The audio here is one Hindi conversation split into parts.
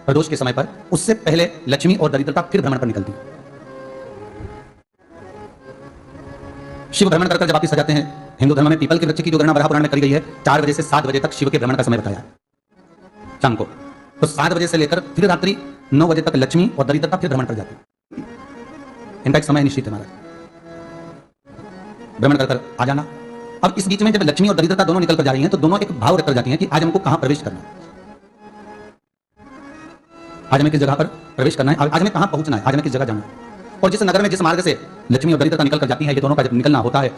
प्रदोष के समय पर, उससे पहले लक्ष्मी और दरिद्रता फिर भ्रमण पर निकलती है। शिव भ्रमण कर जब वापिस आ जाते हैं, हिंदू धर्म में पीपल के वृक्ष की जो गणना बराह पुराण में करी गई है, 4 बजे से 7 बजे तक शिव के भ्रमण का समय बताया शाम को। तो 7 बजे से लेकर फिर रात्रि 9 बजे तक लक्ष्मी और दरिद्रता फिर भ्रमण कर जाती है। इनका एक समय निश्चित है महाराज, भ्रमण कर आ जाना। अब इस बीच में जब लक्ष्मी और दरिद्रता दोनों निकल कर जा रही हैं, तो दोनों एक भाव रख कर जाती हैं कि आज हमको कहां प्रवेश करना है, आज हमें किस जगह पर प्रवेश करना है, आज हमें कहां पहुंचना है, आज हमें किस जगह जाना है। और जिस नगर में जिस मार्ग से लक्ष्मी और दरिद्रता निकल कर जाती है, ये दोनों का जब निकलना होता है,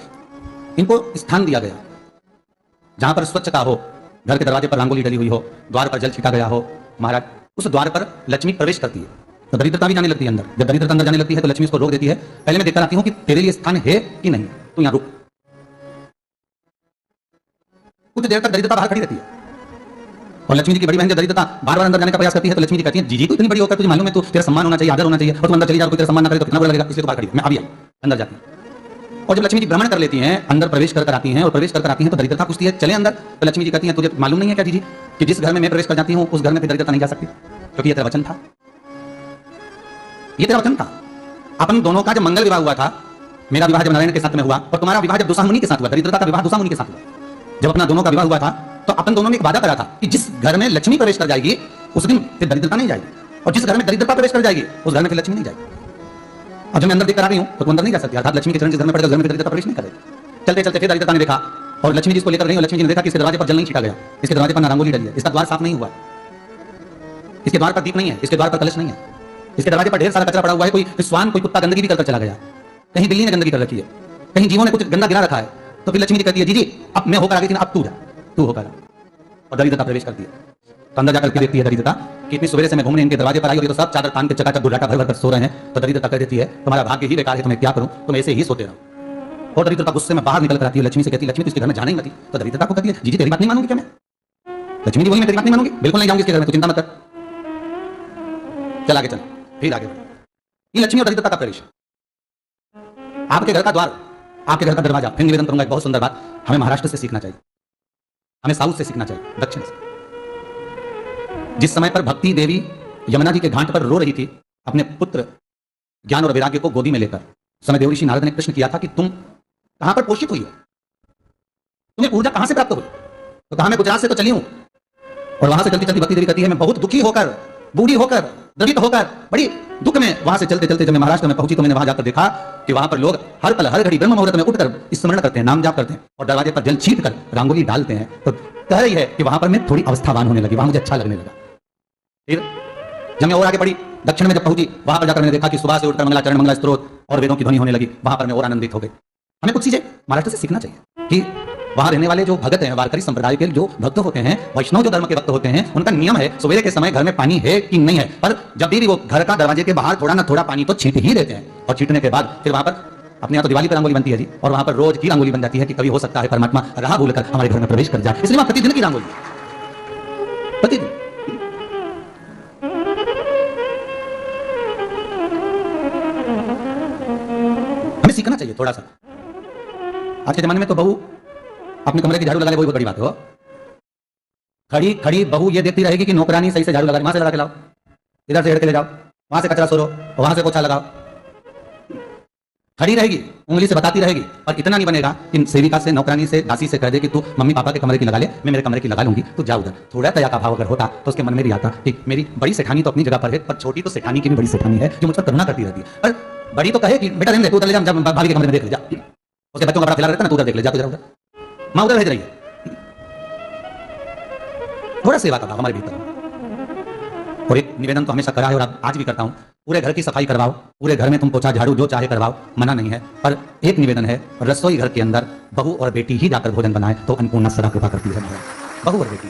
इनको स्थान दिया गया जहां पर स्वच्छता हो, घर के दरवाजे पर रंगोली डली हुई हो, द्वार पर जल छिटा गया हो। महाराज उस द्वार पर लक्ष्मी प्रवेश करती है, तो दरिद्रता भी जाने लगती है अंदर। जब दरिद्रता अंदर जाने लगती है तो लक्ष्मी उसको रोक देती है, पहले मैं देखकर आती हूं कि तेरे लिए स्थान है कि नहीं, तू यहां रुक। कुछ देर तक दरिद्रता बाहर खड़ी रहती है और लक्ष्मी जी की बड़ी बहन दरिद्रता बार बार अंदर जाने का प्रयास करती है, तो लक्ष्मी जी कहती है, जी तू इतनी बड़ी होकर तुझे मालूम है, तू तेरा सम्मान होना चाहिए, आदर होना चाहिए, और तू अंदर चली जा, कोई तेरा सम्मान ना करे तो कितना बुरा लगेगा, इसलिए तो बाहर खड़ी। मैं अभी आई, अंदर जाती है। और जब लक्ष्मी जी भ्रमण कर लेती हैं, अंदर प्रवेश कर आती हैं, और प्रवेश कर आती हैं तो दरिद्रता पूछती है चले अंदर, तो लक्ष्मी जी कहती हैं, तुझे मालूम नहीं है क्या जी कि जिस घर में मैं प्रवेश कर जाती हूं उस घर में फिर दरिद्रता नहीं जा सकती, क्योंकि ये तेरा वचन था, ये तेरा वचन था। अपन दोनों का जब मंगल विवाह हुआ था, मेरा विवाह जब नारायण के साथ में हुआ और तुम्हारा विवाह जब दुसा मुनि के साथ हुआ, दरिद्रता का विवाह दुसा मुनि के साथ हुआ, जब अपना दोनों का विवाह हुआ था, तो अपन दोनों ने एक वादा करा था कि जिस घर में लक्ष्मी प्रवेश कर जाएगी उस दिन फिर दरिद्रता नहीं जाएगी, और जिस घर में दरिद्रता प्रवेश कर जाएगी उस घर में फिर लक्ष्मी नहीं जाएगी। अब जब मैं अंदर देख कर आ रही हूं तो तू अंदर नहीं जा सकती, अर्थात लक्ष्मी के चरण जिस घर में पड़ेगा उस घर में दरिद्रता प्रवेश नहीं करे। चलते चलते फिर दरिद्रता ने देखा और लक्ष्मी जी इसको लेकर गई, और लक्ष्मी जी ने देखा कि इसके दरवाजे पर जल नहीं छिटा गया, इसके दरवाजे पर रंगोली डली है, इसका द्वार साफ नहीं हुआ, इसके द्वार पर दीप नहीं है, इसके द्वार पर कलश नहीं है, इसके दरवाजे पर ढेर सारा कचरा पड़ा हुआ है, कोई स्वान कोई कुत्ता गंदगी भी करकर चला गया, कहीं बिल्ली ने गंदगी कर रखी है, कहीं जीवों ने कुछ गंदा गिरा रखा है। तो फिर लक्ष्मी जी कहती है, जी अब मैं होकर आ गई थी ना, अब तू जा, तू होकर आ, और दरिद्रता प्रवेश करती है। तो अंदर जाकर देखती है दरिद्रता कि इतनी सवेरे से मैं घूमने इनके दरवाजे पर आई और ये तो सब चादर तान के चकाचक दुर्घटना भर भर कर सो रहे हैं। तो दरिद्रता कह देती है, तुम्हारा भाग्य ही बेकार है, तुम्हें क्या करूं, तुम ऐसे ही सोते रहो। और दरिद्रता गुस्से में बाहर निकल कर आती है, लक्ष्मी से कहती है, लक्ष्मी तो इसके घर में जाने ही मत। तो दरिद्रता को कहती है, जी तेरी बात नहीं मानूंगी क्या मैं? लक्ष्मी जी बोली, मैं तेरी बात नहीं मानूंगी, बिल्कुल नहीं जाऊंगी इसके घर में, तो चिंता मत कर, चल आगे चल, फिर आगे बढ़। ये लक्ष्मी और दरिद्रता का प्रवेश, आपके घर का द्वार, आपके घर का दरवाजा। फिर निवेदन करूंगा एक बहुत सुंदर बात, हमें महाराष्ट्र से सीखना चाहिए, हमें साउथ से सीखना चाहिए, दक्षिण से। जिस समय पर भक्ति देवी यमुना जी के घाट पर रो रही थी अपने पुत्र ज्ञान और वैराग्य को गोदी में लेकर, समय देव ऋषि नारद ने प्रश्न किया था कि तुम कहां पर पोषित हुई हो, तुम्हें ऊर्जा कहां से प्राप्त हुई? तो कहा मैं गुजरात से तो चली हूं। और वहां से चलती चलती भक्ति देवी कहती है, मैं बहुत दुखी होकर, बूढ़ी होकर, द्रवित होकर, बड़ी दुख में वहां से चलते चलते जब मैं महाराष्ट्र में पहुंची तो मैंने वहां जाकर देखा कि वहां पर लोग हर पल हर घड़ी ब्रह्म मुहूर्त में उठकर स्मरण करते हैं, नाम जाप करते हैं और दरवाजे पर जल छीट कर रंगोली डालते हैं। तो कह रही है कि वहां पर मैं थोड़ी अवस्थावान होने लगी, वहां मुझे अच्छा लगने लगा। फिर जब मैं और आगे बढ़ी, दक्षिण में जब पहुंची, वहां पर जाकर मैंने देखा कि सुबह से उठकर मंगलाचरण, मंगला स्तोत्र और वेदों की ध्वनि होने लगी, वहां पर मैं और आनंदित हो गई। हमें कुछ चीजें महाराष्ट्र से सीखना चाहिए कि वहां रहने वाले जो भगत हैं, वारकरी संप्रदाय के जो भक्त होते हैं, वैष्णव जो धर्म के भक्त होते हैं, उनका नियम है सवेरे के समय घर में पानी है कि नहीं है, पर जब भी वो घर का दरवाजे के बाहर थोड़ा ना थोड़ा पानी तो छींट ही देते हैं। और छींटने के बाद फिर वहां पर अपने यहाँ तो दिवाली पर रंगोली बनती है जी, और वहां पर रोज की रंगोली बन जाती है कि कभी हो सकता है परमात्मा राह भूलकर हमारे घर में प्रवेश कर जाए, इसलिए वहां प्रतिदिन की रंगोली, प्रतिदिन। हमें सीखना चाहिए थोड़ा सा। आज के जमाने में तो बहू अपने कमरे की झाड़ू लगा ले, वही बहुत बड़ी बात है। खड़ी खड़ी बहू ये देखती रहेगी कि नौकरानी सही से झाड़ू लगा, वहां से लगा के लाओ, इधर से हेड़ के ले जाओ, वहां से कचरा सोरो और वहां से पोछा लगाओ। खड़ी रहेगी, उंगली से बताती रहेगी, पर इतना नहीं बनेगा कि सेविका से, नौकरानी से, दासी से कह दे कि तू मम्मी पापा के कमरे की लगा ले, मैं मेरे कमरे की लगा लूंगी, तू जा उधर। थोड़ा दया का भाव अगर होता तो उसके मन में भी आता कि मेरी बड़ी सेठानी तो अपनी जगह पर है, पर छोटी तो सेठानी की भी बड़ी सेठानी है जो मुझ पर करुणा करती रहती है। पर बड़ी तो कहे कि बेटा रहने दे, तू उधर ले जा, भाभी के कमरे में देख ले जा, उसके बच्चों का बड़ा खिला रहता ना, तू उधर देख ले जा, उधर माँ उधर भेज रही है। थोड़ा सेवा का भाव हमारे भीतर। और एक निवेदन तो हमेशा करा है और आज भी करता हूं, पूरे घर की सफाई करवाओ, पूरे घर में तुम पोछा झाड़ू जो चाहे करवाओ, मना नहीं है, पर एक निवेदन है, रसोई घर के अंदर बहू और बेटी ही जाकर भोजन बनाए तो अन्नपूर्णा सदा कृपा करती है। बहू और बेटी